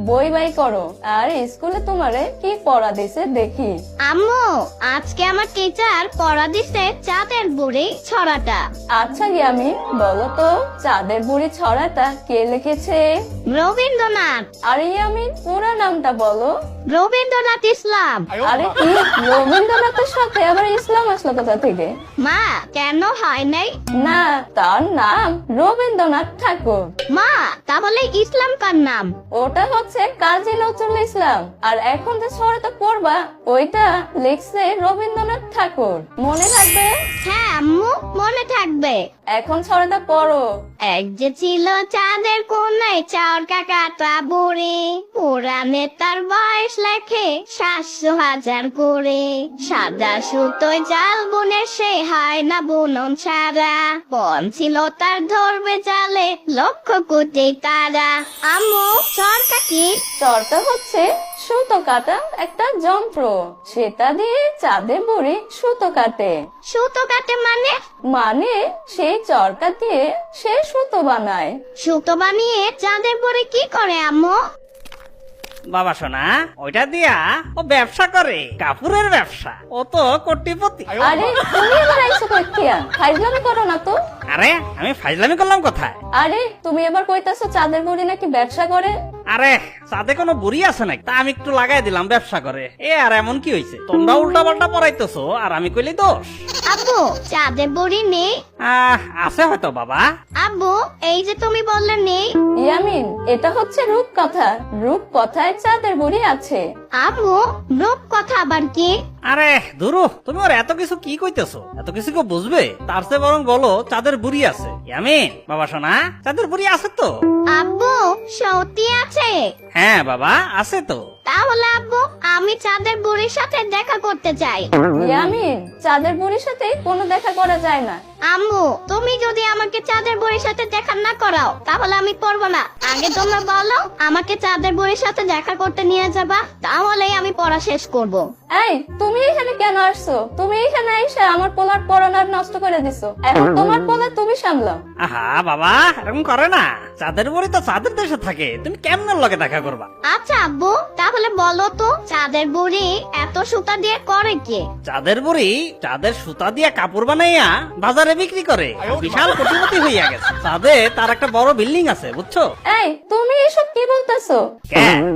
বই বাই করো আর স্কুলে তোমারে কি পড়া দিছে দেখি। আম্মু, আজকে আমার টিচার পড়া দিছে চাঁদের বুড়ি ছড়াটা। আচ্ছা ইয়ামিন, বলো তো চাঁদের বুড়ি ছড়াটা কে লিখেছে? রবীন্দ্রনাথ। আরে ইয়ামিন, পুরো নামটা বলো। রবীন্দ্রনাথ ইসলাম। আরে কি, রবীন্দ্রনাথের সাথে আবার ইসলাম আসলো কোথা থেকে? মা, কেন হয় নাই? না, তার নাম রবীন্দ্রনাথ ঠাকুর। মা, তাহলে ইসলাম কার নাম? ওটা হচ্ছে কাজী নজরুল ইসলাম। আর এখন যে ছড়াটা পড়বা ওইটা লিখছে রবীন্দ্রনাথ ঠাকুর। মনে থাকবে? হ্যাঁ আম্মু, মনে থাকবে। এখন ছড়াটা পড়ো। এক যে ছিল চাঁদের কোনায় চারকা কাটা বুড়ি, পুরাণে তার বয়স লেখে 700,000 করে। সাদা সুতোয় জাল বুনে সে হয় না বুনন ছাড়া, বন ছিল তার ধরবে জালে 1,00,000 কোটি তারা। আম্মু, চরকা কি? চরকা হচ্ছে সুতো কাটা একটা যন্ত্র, সেটা দিয়ে চাঁদের বুড়ি সুতো কাটে। সুতো কাটে মানে? মানে সেই চরকা দিয়ে সে সুতো বানায়। সুতো বানিয়ে চাঁদের বুড়ি কি করে আম্মু? বাবা সোনা, ওইটা দিয়া ও ব্যবসা করে, কাপড়ের ব্যবসা। ও তো কোটিপতি। আরে তুমি এবার আইসো কইয়া, ফাইজলামি করো না তো। আরে আমি ফাইজলামি করলাম কোথায়? আরে তুমি এবার কইতাছো চাঁদের বুড়ি নাকি ব্যবসা করে? আরে সাথে কোনো বুড়ি আছে নাকি? তা আমি একটু লাগাই দিলাম ব্যবসা করে। এ আর এমন কি হয়েছে? তোমরা উল্টা পাল্টা পড়াইতেছো আর আমি কইলি দোষ। আব্বু, চাঁদের বুড়ি নেই? আছে হয়তো বাবা। আব্বু, এই যে তুমি বললে নেই। ইয়ামিন, এটা হচ্ছে রূপকথা। রূপকথায় চাঁদের বুড়ি আছে। আব্বু, রূপ কথা আবার কি? আরে দুরু, তুমি ওর এত কিছু কি কইতেছো? এত কিছু কেউ বুঝবে? তার চেয়ে বরং বলো চাঁদের বুড়ি আছে। ইয়ামিন বাবা সোনা, চাঁদের বুড়ি আছে তো? আব্বু, সত্যি আছে? হ্যাঁ বাবা, আছে তো। তাহলে আব্বু, আমি চাঁদের বুড়ির সাথে দেখা করতে চাই। ইয়ামিন, চাঁদের বুড়ির সাথে কোনো দেখা করা যায় না। আম্মু, তুমি যদি আমাকে চাঁদের বুড়ির সাথে দেখা না করাও তাহলে আমি পড়বো না। আগে তোমরা বলো, আমাকে চাঁদের বুড়ির সাথে দেখা করতে নিয়ে যাবা, তাহলেই আমি পড়া শেষ করব। এই, তুমি এখানে কেন আসছো? তুমি এখানে এসে আমার পোলার পড়ানোর নষ্ট করে দিছো। এখন তোমার পোলা তুমি সামলাও। আহা বাবা, এরকম করে না। চাঁদের বুড়ি তো চাঁদের দেশে থাকে, তুমি কেমন লগে দেখা করবা? আচ্ছা আব্বু, তাহলে বলো তো চাঁদের বুড়ি এত সুতা দিয়ে করে কি? চাঁদের বুড়ি চাঁদের সুতা দিয়ে কাপড় বানাইয়া বাজারে বিক্রি করে। বিশাল কোটিপতি হইয়া গেছে। চাঁদে তার একটা বড় বিল্ডিং আছে, বুঝছো? এই, তুমি এসব কি বলতেছো?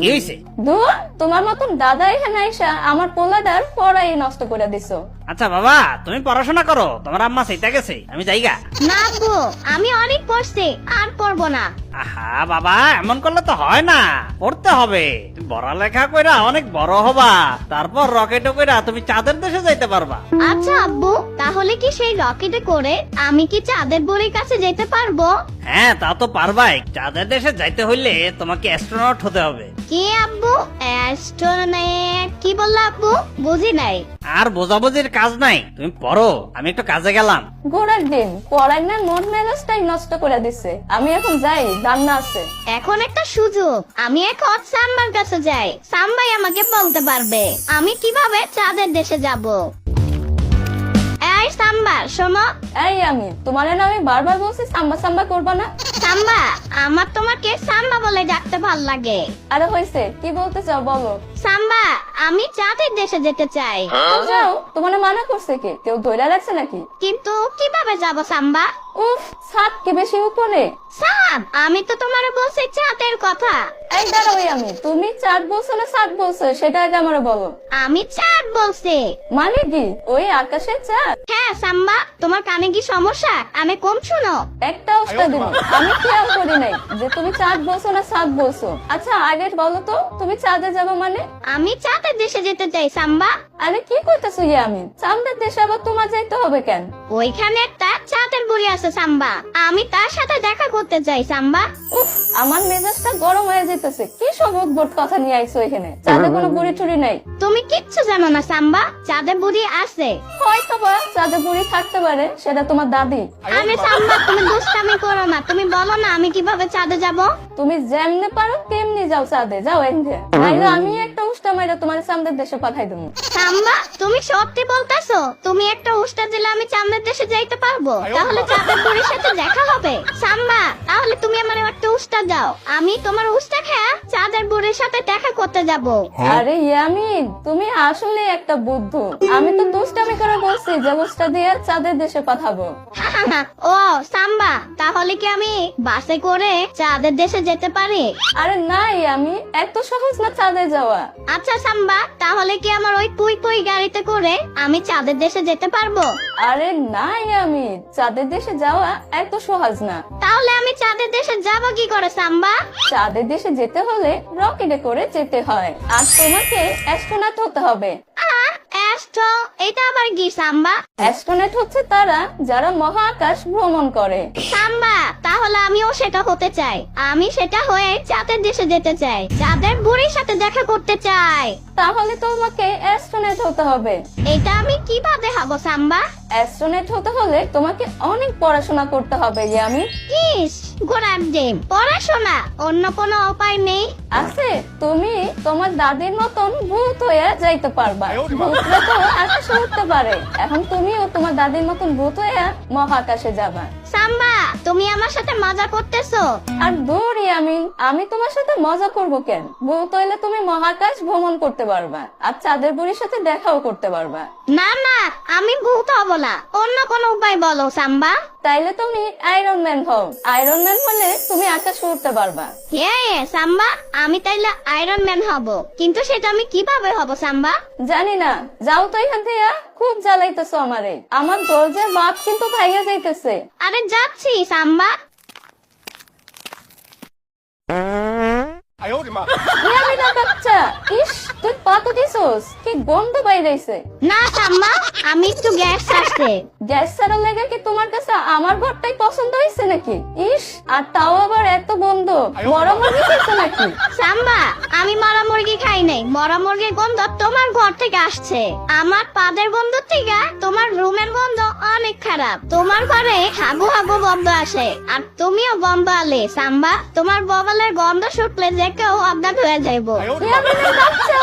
কি হয়েছে? ধুর, তোমার মতন দাদা এখানে এসে আমার পোলাটার পড়াই নষ্ট করে দিছো। আচ্ছা বাবা, তুমি পড়াশোনা করো, তোমার আম্মা সেইটা গেছে, আমি যাইগা। না আব্বু, আমি অনেক পড়ছি, আর পড়বো না। আহা বাবা, এমন করলে তো হয় না, পড়তে হবে। তুমি পড়ালেখা কইরা অনেক বড় হবা, তারপর রকেটে কইরা তুমি চাঁদের দেশে যাইতে পারবা। আচ্ছা আব্বু, তাহলে কি সেই রকেটে করে আমি কি চাঁদের বুড়ির কাছে যেতে পারবো? হ্যাঁ, তা তো পারবাই। চাঁদের দেশে যাইতে হইলে তোমাকে অ্যাস্ট্রোনট হতে হবে। কি আব্বু? অ্যাস্ট্রোনট কি বললা আব্বু? বুঝি নাই। আর বোঝাবুঝির কাজ নাই, তুমি পড়ো, আমি একটু কাজে গেলাম। গোড়ার দিন পড়াই না মন মেজাজটাই নষ্ট করে দিছে। আমি এখন যাই, রান্না আছে। এখন একটা সুযোগ, আমি এখন সাম্বার কাছে যাই, সাম্বাই আমাকে বলতে পারবে আমি কিভাবে চাঁদের দেশে যাব। এই সাম্বা, শোনো। এই আমি তোমার না আমি বারবার বলছি সাম্বা সাম্বা করবা না। সাম্বা, আমার তোমাকে সাম্বা বলে ডাকতে ভাল লাগে। আরে হয়েছে, কি বলতে চাও বলো। সাম্বা, আমি চাঁদের দেশে যেতে চাই। তো যাও, তোমার মানা করছে কি? কেউ ধৈর্য রাখছে নাকি? কিন্তু কিভাবে যাব সাম্বা? উফ, ছাদ কি বেশি উপরে? চাঁদ? আমি তো তোমার বলছি চাঁদের কথা। এই দাঁড়াও আমি, তুমি চাঁদ বলছো না ছাদ বলছো সেটা আগে আমার বলো। আমি চাঁদ বলছি। মানে কি ওই আকাশের চাঁদ? হ্যাঁ সাম্বা, তোমার কানে কি সমস্যা? আমি কম শুনো? একটা অবস্থা দিব, আমি খেয়াল করি নাই যে তুমি চাঁদ বলছো না ছাদ বলছো। আচ্ছা আগে বলো তো, তুমি চাঁদে যাবো মানে? আমি চাঁদের দেশে যেতে চাই সাম্বা। আরে কি করতেছো আমি? চাঁদের দেশে আবার তোমার যাইতে হবে কেন? ওইখানে একটা চাঁদের বুড়ি আছে সাম্বা, আমি তার সাথে দেখা করতে চাই সাম্বা। উফ, আমার মেজাজটা গরম হয়ে যেতেছে। কি সব উদ্ভট কথা নিয়ে আইছো এখানে? চাঁদে কোনো বুড়ি টুড়ি নাই। তুমি কিচ্ছু জানো না সাম্বা, চাঁদের বুড়ি আছে। হয়তো বা চাঁদে বুড়ি থাকতে পারে, সেটা তোমার দাদি। আরে সাম্বা, তুমি দুষ্টামি করো না, তুমি বলো না আমি কিভাবে চাঁদে যাব। তুমি যেমনে পারো তেমনি যাও চাঁদে, যাও এনজে। নাইলে আমি একটা উষ্টা মাইরা তোমার চাঁদের দেশে পাঠাই দেবো। সাম্বা, তুমি সত্যি বলতেছো? তুমি একটা উষ্টা দিলে আমি চাঁদের দেশে যাইতে পারবো? তাহলে চাঁদের বুড়ির সাথে দেখা হবে। সাম্বা, তাহলে তুমি আমার একটা উষ্টা দাও, আমি তোমার উষ্টা খেয়ে চাঁদের করতে যাব। আরে ইয়ামিন, তুমি আসলে একটা বুদ্ধু। আমি তো দুষ্টামি করে বলছি যে বুঝটা দিয়ে চাঁদের দেশে পাঠাবো। ও সাম্বা, তাহলে কি আমি বাসে করে চাঁদের দেশে যেতে পারি? আরে না ইয়ামিন, এত সহজ না চাঁদে যাওয়া। আচ্ছা সাম্বা, তাহলে কি আমার ওই পুই পুই গাড়িতে করে আমি চাঁদের দেশে যেতে পারবো? আরে না ইয়ামিন, চাঁদের দেশে যাওয়া এত সহজ না। তাহলে আমি চাঁদের দেশে যাব কি করে সাম্বা? চাঁদের দেশে যেতে হলে রকেটে করে যেতে হয়, আর তোমাকে অ্যাস্ট্রোনট হতে হবে। অ্যাস্ট্রো, এটা আবার কি সাম্বা? অ্যাস্ট্রোনট হচ্ছে তারা যারা মহাকাশ ভ্রমণ করে। সাম্বা, তাহলে আমিও সেটা হতে চাই। আমি সেটা হয়ে চাঁদের দেশে যেতে চাই, চাঁদের বুড়ির সাথে দেখা করতে চাই। তাহলে তোমাকে অ্যাস্ট্রোনট হতে হবে। এটা আমি কিভাবে হব সাম্বা? অ্যাস্ট্রোনট হতে হলে তোমাকে অনেক পড়াশোনা করতে হবে ইয়ামিন। ইস, গোড়ার ডিম, পড়াশোনা, অন্য কোনো উপায় নেই? আছে, তুমি তোমার দাদির মতন ভূত হয়ে যাইতে পারবা। ভূতরা তো আকাশে উঠতে পারে, এখন তুমিও তোমার দাদির মতন ভূত হয়ে মহাকাশে যাবা। সাম্বা, তুমি আমার সাথে মজা করতেছো? আর দূর ইয়ামিন, আমি তোমার সাথে মজা করব কেন? ভূত হইলে তুমি মহাকাশ ভ্রমণ করতে পারবা, আর চাঁদের বুড়ির সাথে দেখাও করতে পারবা। না না, আমি ভূত হব না, অন্য কোনো উপায় বলো সাম্বা। তাইলে তুমি আয়রন ম্যান হও। আয়রন ম্যান হলে তুমি আকাশে উঠতে পারবা। সাম্বা, আমি তাইলে আয়রন ম্যান হব, কিন্তু সেটা আমি কিভাবে হব সাম্বা? জানি না, যাও তো এখান থেকে। খুব জ্বালাইতেছো আমারে, আমার গর্জের বাপ কিন্তু ভাইয়া যাইতেছে। আরে যাচ্ছি সাম্বা। ইয়ামিনা বাচ্চা, ইস তুই পাতো দিছোস, কি গন্ধ বাইরেছে। না সাম্বা, আমি একটু গ্যাস আসছে। গ্যাস ছাড়া লেগে কি তোমার কাছে আমার ঘরটাই পছন্দ হয়েছে নাকি? ইস, আর তাও আবার এত গন্ধ। বড় মুরগি খেয়েছো নাকি? সাম্বা, আমি মরা মুরগি খাই নাই, মরা মুরগির গন্ধ তোমার ঘর থেকে আসছে। আমার পাদের গন্ধ থেকে তোমার রুমের গন্ধ অনেক খারাপ। তোমার ঘরে হাগু হাগু গন্ধ আসে, আর তুমিও গন্ধ আলে সাম্বা। তোমার বগলের গন্ধ শুকলে যে কেউ অজ্ঞান হয়ে যাইব। ইয়ামিনা বাচ্চা,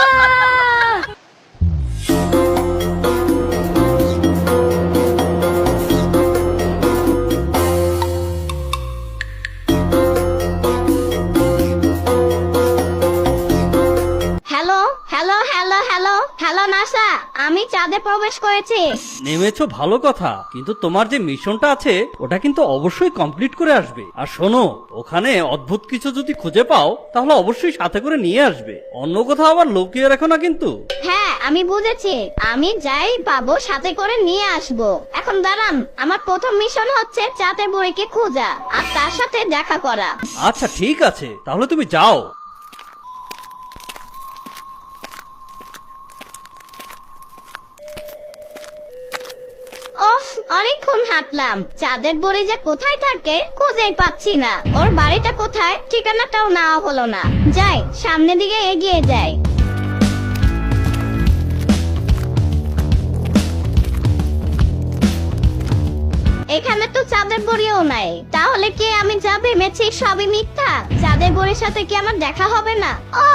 hello hello hello hello hello NASA, আমি চাঁদে প্রবেশ করেছি। নেমেছো ভালো কথা, কিন্তু তোমার যে মিশনটা আছে ওটা কিন্তু অবশ্যই কমপ্লিট করে আসবে। আর শোনো, ওখানে অদ্ভুত কিছু যদি খুঁজে পাও তাহলে অবশ্যই সাথে করে নিয়ে আসবে। অন্য কোথাও আবার লুকিয়ে রাখো না কিন্তু। হ্যাঁ, আমি বুঝেছি, আমি যাই পাবো সাথে করে নিয়ে আসবো। এখন দাঁড়ান, আমার প্রথম মিশন হচ্ছে চাঁদের বুড়িকে খোঁজা আর তার সাথে দেখা করা। আচ্ছা ঠিক আছে, তাহলে তুমি যাও। ওফ, অনেকক্ষণ হাঁটলাম, চাঁদের বুড়ি যে কোথায় থাকে খুঁজেই পাচ্ছি না। ওর বাড়িটা কোথায়, ঠিকানাটাও নেওয়া হলো না। যাই, সামনের দিকে এগিয়ে যাই। এখানে তো চাঁদের বুড়িও নাই, তাহলে কি আমি যা ভেবেছি সবই মিথ্যা? চাঁদের বুড়ির সাথে কি আমার দেখা হবে না? ও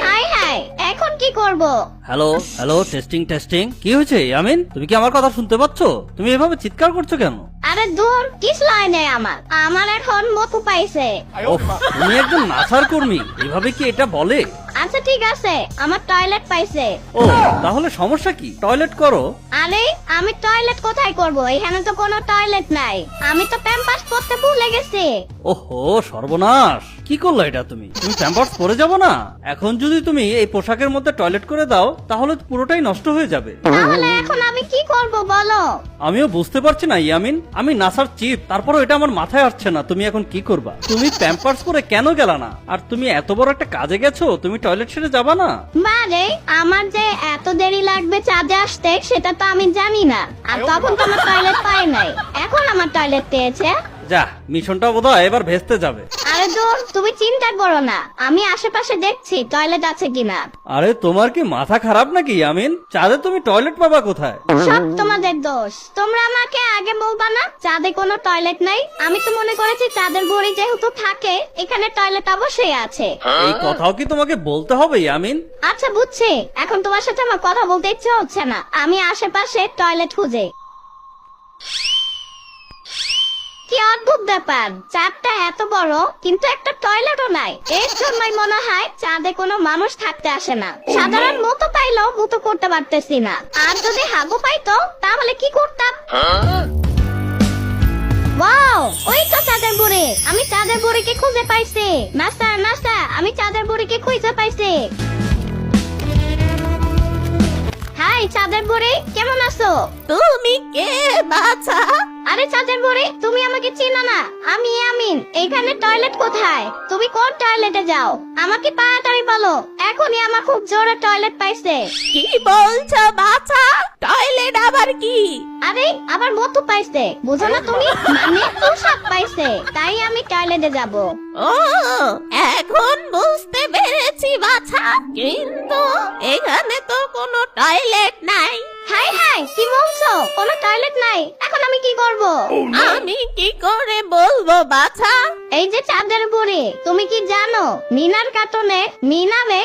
হাই হাই, এখন কি করব? Hello hello, testing testing. কি হয়েছে ইয়ামিন, তুমি কি আমার কথা শুনতে পাচ্ছ? তুমি এভাবে চিৎকার করছো কেন? আরে দূর, কিস লাইনে আমার এখন মকু পাইছে। ওফ, তুমি একজন নাসার কর্মী, এভাবে কি এটা বলে? আচ্ছা ঠিক আছে, আমার টয়লেট পাইছে। ও, তাহলে সমস্যা কি? টয়লেট করো। আরে আমি টয়লেট কোথায় করব? এখানে তো কোনো টয়লেট নাই। আমি তো প্যাম্পাস পরতে ভুলে গেছি। ওহো, সর্বনাশ, কি করলো এটা? তুমি তুমি প্যাম্পার্স পরে যাবো না? এখন যদি তুমি এই পোশাকের মধ্যে টয়লেট করে দাও তাহলে তো পুরোটাই নষ্ট হয়ে যাবে। তাহলে এখন আমি কি করব বলো? আমিও বুঝতে পারছি না ইয়ামিন, আমি নাসার চিফ, তারপরও এটা আমার মাথায় আসছে না তুমি এখন কি করবা। তুমি প্যাম্পার্স পরে কেন গেলা না? আর তুমি এত বড় একটা কাজে গেছো, তুমি টয়লেট সেরে যাবা না? মানে আমার যে এত দেরি লাগবে চাঁদে আসতে সেটা তো আমি জানি না। আর তখন তো আমার টয়লেট পাই নাই, এখন আমার টয়লেট পেয়েছে। যা, মিশনটা বোধহয় এবার ভেস্তে যাবে। আরে দূর, তুমি চিন্তা করো না, আমি আশেপাশে দেখছি টয়লেট আছে কিনা। আরে তোমার কি মাথা খারাপ নাকি ইয়ামিন? চাঁদে তুমি টয়লেট পাবা কোথায়? সব তোমাদের দোষ। তোমরা আমাকে আগে বলবা না চাঁদে কোনো টয়লেট নাই? আমি তো মনে করেছি চাঁদের বুড়ি যেহেতু থাকে এখানে টয়লেট অবশ্যই আছে। এই কথাও কি তোমাকে বলতে হবে ইয়ামিন? আচ্ছা বুঝছি, এখন তোমার সাথে আমার কথা বলতে ইচ্ছে হচ্ছে না। আমি আশেপাশে টয়লেট খুঁজে। কি অদ্ভুত ব্যাপার, চাঁদটা এত বড় কিন্তু একটা টয়লেটও নাই। এর জন্যই মনে হয় চাঁদে কোনো মানুষ থাকতে আসে না। সাধারণ মতো পাইলেও মতো করতে পারতেছি না, আর যদি হাগু পাইতো তাহলে কি করতাম? ওয়াও, ওই তো চাঁদের বুড়ি। আমি চাঁদের বুড়িকে খুঁজে পাইছি। নাস্তা নাস্তা, আমি চাঁদের বুড়িকে খুঁজে পাইছি। হাই চাঁদের বুড়ি, কেমন আছো? তুমি কে বাছা? আরে চাঁদের বুড়ি, তুমি আমাকে চিনো না? আমি আমিন। এইখানে টয়লেট কোথায়? তুমি কোন টয়লেটে যাও? আমাকে তাড়াতাড়ি বলো, এখনই আমার খুব জোরে টয়লেট পাইছে। কি বলছো বাছা? টয়লেট আবার কি? আরে আবার মতো পাইছে, বুঝো না তুমি? মানে পোশাক পাইছে, তাই আমি টয়লেটে যাব। ও, এখন বুঝতে পেরেছি বাছা, কিন্তু এখানে তো কোনো টয়লেট নাই। হাই হাই, কি বলছো? কোনো টয়লেট নাই? এখন আমি কি করব? আমি কি করে বলবো বাছা? এই যে চাঁদের বুড়ি, তুমি কি জানো মিনার কার্টুনে মিনাবে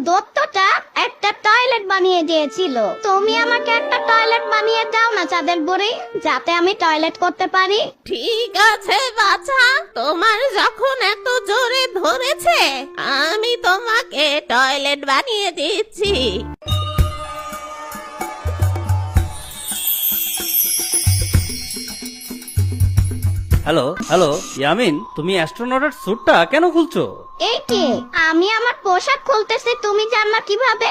দত্তটা একটা টয়লেট বানিয়ে দিয়েছিল। তুমি আমাকে একটা টয়লেট বানিয়ে দাও না চাঁদের বুড়ি, যাতে আমি টয়লেট করতে পারি। ঠিক আছে বাছা, তোমার যখন এত জোরে ধরেছে, আমি তোমাকে টয়লেট বানিয়ে দিচ্ছি। হ্যালো হ্যালো ইয়ামিন, তুমি অ্যাস্ট্রোনটের স্যুটটা কেন খুলছো? এই কি, আমি আমার পোশাক খুলতেছি, তুমি জানলা কিভাবে?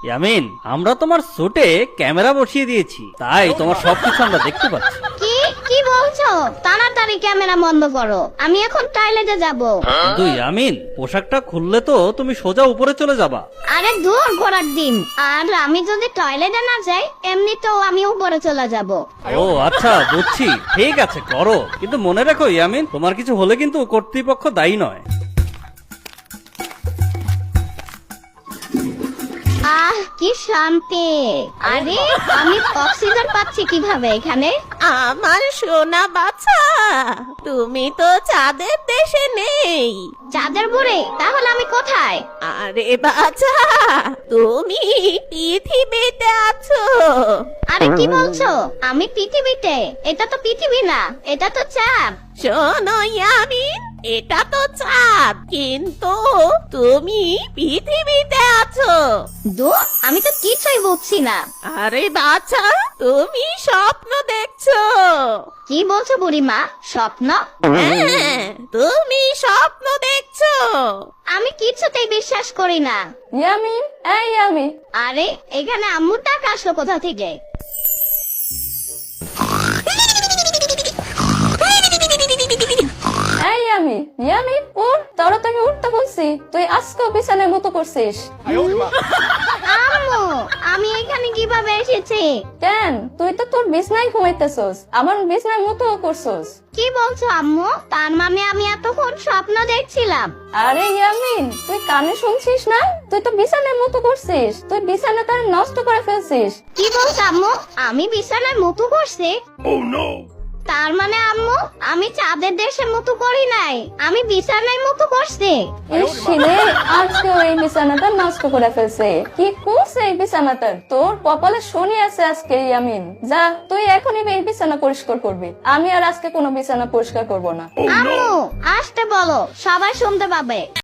ইয়ামিন, আমরা তোমার স্যুটে ক্যামেরা বসিয়ে দিয়েছি, তাই তোমার সবকিছু আমরা দেখতে পাচ্ছি। কি কি বলছো? তাড়াতাড়ি ক্যামেরা বন্ধ করো, আমি এখন টয়লেটে যাব। কিন্তু ইয়ামিন, পোশাকটা খুললে তো তুমি সোজা উপরে চলে যাবা। আরে দূর ঘোরার দিন, আর আমি যদি টয়লেটে না যাই এমনিতেও আমি উপরে চলে যাব। ও আচ্ছা, বুঝছি। ঠিক আছে, করো, কিন্তু মনে রাখো ইয়ামিন, তোমার কিছু হলে কিন্তু কর্তৃপক্ষ দায়ী নয়। আহ কি শান্তি! আরে আমি অক্সিজেন পাচ্ছি কিভাবে এখানে? আমার সোনা বাছা, তুমি তো চাঁদের দেশে নেই। চাঁদের বুড়ি, তাহলে আমি কোথায়? আরে বাছা, তুমি পৃথিবীতে আছো। আরে কি বলছো? আমি পৃথিবীতে? এটা তো পৃথিবী না, এটা তো চাঁদ। শোনো ইয়ামিন, এটা তো চাঁদ, কিন্তু তুমি পৃথিবীতে আছো। দূর, আমি তো কিছুই বুঝছি না। আরে বাছা, তুমি স্বপ্ন দেখছো। কি বলছো বুড়িমা? স্বপ্ন? হ্যাঁ, তুমি স্বপ্ন দেখছো। আমি কিছুতেই বিশ্বাস করি না। ইয়ামিন, এই ইয়ামিন। আরে এখানে আম্মুর টাকা আসলো কোথা থেকে? এই ইয়ামিন, ইয়ামিন উঠ, তাড়াতাড়ি উঠতে বলছি। তুই আজকেও বিছানার মতো করছিস। আম্মু, আমি এখানে কিভাবে এসেছি? কেন, তুই তো তোর বিছনায় ঘুমাইতেছস, আবার বিছনার মতো করছস। কি বলছো আম্মু? তার মানে আমি এতক্ষণ স্বপ্ন দেখছিলাম? আরে ইয়ামিন, তুই কানে শুনছিস না? তুই তো বিছানার মতো করছিস, তুই বিছানাটা নষ্ট করে ফেলছিস। কি বলছো আম্মু? আমি বিছানায় মুতু করছি? তার মানে আম্মু, আমি চাঁদের দেশে মুতু করি নাই, আমি বিছানায় মুতু করছি। এই ছেলে আজকেও এই বিছানাটা নষ্ট করে ফেলছে। কি করছে এই বিছানাটা? তোর কপালে শনি আছে আজকে ইয়ামিন। যা, তুই এখনই এই বিছানা পরিষ্কার করবি। আমি আর আজকে কোনো বিছানা পরিষ্কার করব না। আম্মু আসতে বলো, সবাই শুনতে পাবে।